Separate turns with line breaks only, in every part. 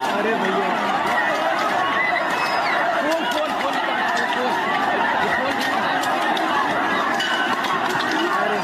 अरे भैया phone phone phone अरे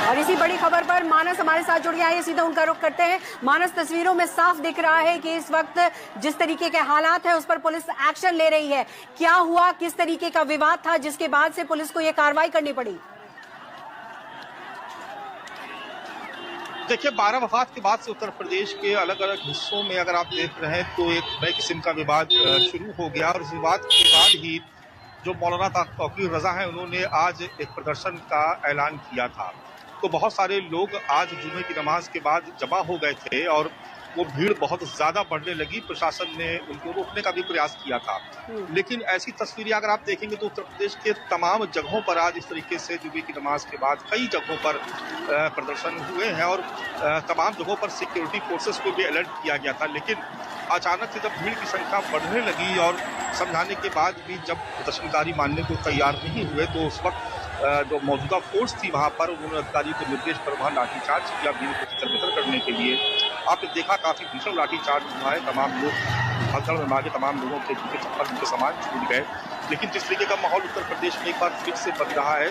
और इसी बड़ी खबर पर मानस हमारे साथ जुड़ गया है, सीधा उनका रुख करते हैं। मानस, तस्वीरों में साफ दिख रहा है कि इस वक्त जिस तरीके के हालात है उस पर पुलिस एक्शन ले रही है। क्या हुआ, किस तरीके का विवाद था जिसके बाद से पुलिस को यह कार्रवाई करनी पड़ी?
देखिए, 12 वफात के बाद से उत्तर प्रदेश के अलग अलग हिस्सों में अगर आप देख रहे हैं तो एक नए किस्म का विवाद शुरू हो गया। और इस विवाद के बाद ही जो मौलाना तौकीर रजा हैं उन्होंने आज एक प्रदर्शन का ऐलान किया था। तो बहुत सारे लोग आज जुमे की नमाज के बाद जमा हो गए थे और वो भीड़ बहुत ज्यादा बढ़ने लगी। प्रशासन ने उनको रोकने का भी प्रयास किया था, लेकिन ऐसी तस्वीरें अगर आप देखेंगे तो उत्तर प्रदेश के तमाम जगहों पर आज इस तरीके से जुमे की नमाज के बाद कई जगहों पर प्रदर्शन हुए हैं और तमाम जगहों पर सिक्योरिटी फोर्सेस को भी अलर्ट किया गया था। लेकिन अचानक से जब भीड़ की संख्या बढ़ने लगी और समझाने के बाद भी जब प्रदर्शनकारी मानने को तैयार नहीं हुए तो उस वक्त जो मौजूदा फोर्स थी वहां पर उन्होंने अधिकारियों के निर्देश पर वहां लाठीचार्ज किया भीड़ को तितर-बितर करने के लिए। आपने देखा काफी भीषण लाठीचार्ज हुआ है। तमाम लोग भगदड़ में मारे, तमाम लोगों के जूते चप्पल उनके सामान छूट गए। लेकिन जिस तरीके का माहौल उत्तर प्रदेश में एक बार फिर से बन रहा है,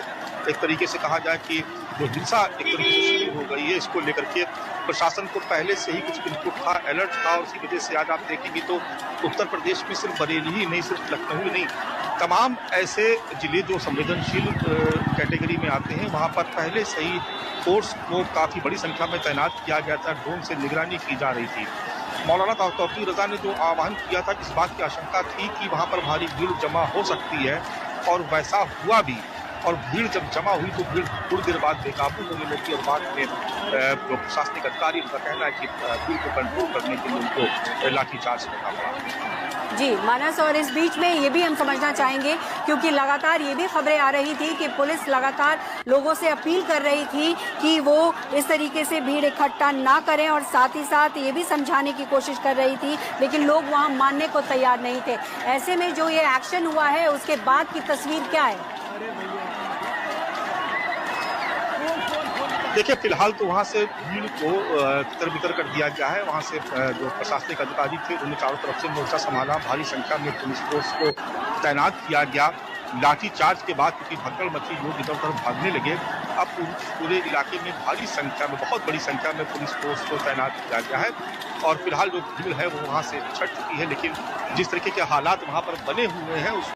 एक तरीके से कहा जाए कि जो हिंसा एक तरीके से शुरू हो गई है, इसको लेकर के प्रशासन को पहले से ही कुछ इनपुट था, अलर्ट था और इसी वजह से आज आप देखेंगे तो उत्तर प्रदेश में सिर्फ बरेली ही नहीं, सिर्फ लखनऊ ही नहीं, तमाम ऐसे जिले जो संवेदनशील कैटेगरी में आते हैं वहां पर पहले से ही फोर्स को काफी बड़ी संख्या में तैनात किया गया था। ड्रोन से निगरानी की जा रही थी। मौलाना तौकीर रजा ने जो आह्वान किया था, इस बात की आशंका थी कि वहां पर भारी भीड़ जमा हो सकती है और वैसा हुआ भी। और भीड़ जब जमा हुई तो भीड़ थोड़ी देर बाद बेकाबू होने लगी और बाद में जो प्रशासनिक अधिकारी उनका कहना है कि भीड़ को कंट्रोल करने के लिए उनको लाठीचार्ज करना पड़ा।
जी मानस, और इस बीच में ये भी हम समझना चाहेंगे क्योंकि लगातार ये भी खबरें आ रही थी कि पुलिस लगातार लोगों से अपील कर रही थी कि वो इस तरीके से भीड़ इकट्ठा ना करें और साथ ही साथ ये भी समझाने की कोशिश कर रही थी, लेकिन लोग वहां मानने को तैयार नहीं थे। ऐसे में जो ये एक्शन हुआ है उसके बाद की तस्वीर क्या है?
देखिए, फिलहाल तो वहां से भीड़ को तितर-बितर कर दिया गया है। वहां से जो प्रशासनिक अधिकारी थे उन्होंने चारों तरफ से मोर्चा संभाला, भारी संख्या में पुलिस फोर्स को तैनात किया गया। लाठीचार्ज के बाद क्योंकि भगदड़ मची, लोग इधर उधर भागने लगे, अब पूरे इलाके में भारी संख्या में, बहुत बड़ी संख्या में पुलिस फोर्स को तैनात किया गया है और फिलहाल जो भीड़ है वो वहां से छट चुकी है। लेकिन जिस तरीके के हालात वहां पर बने हुए हैं उस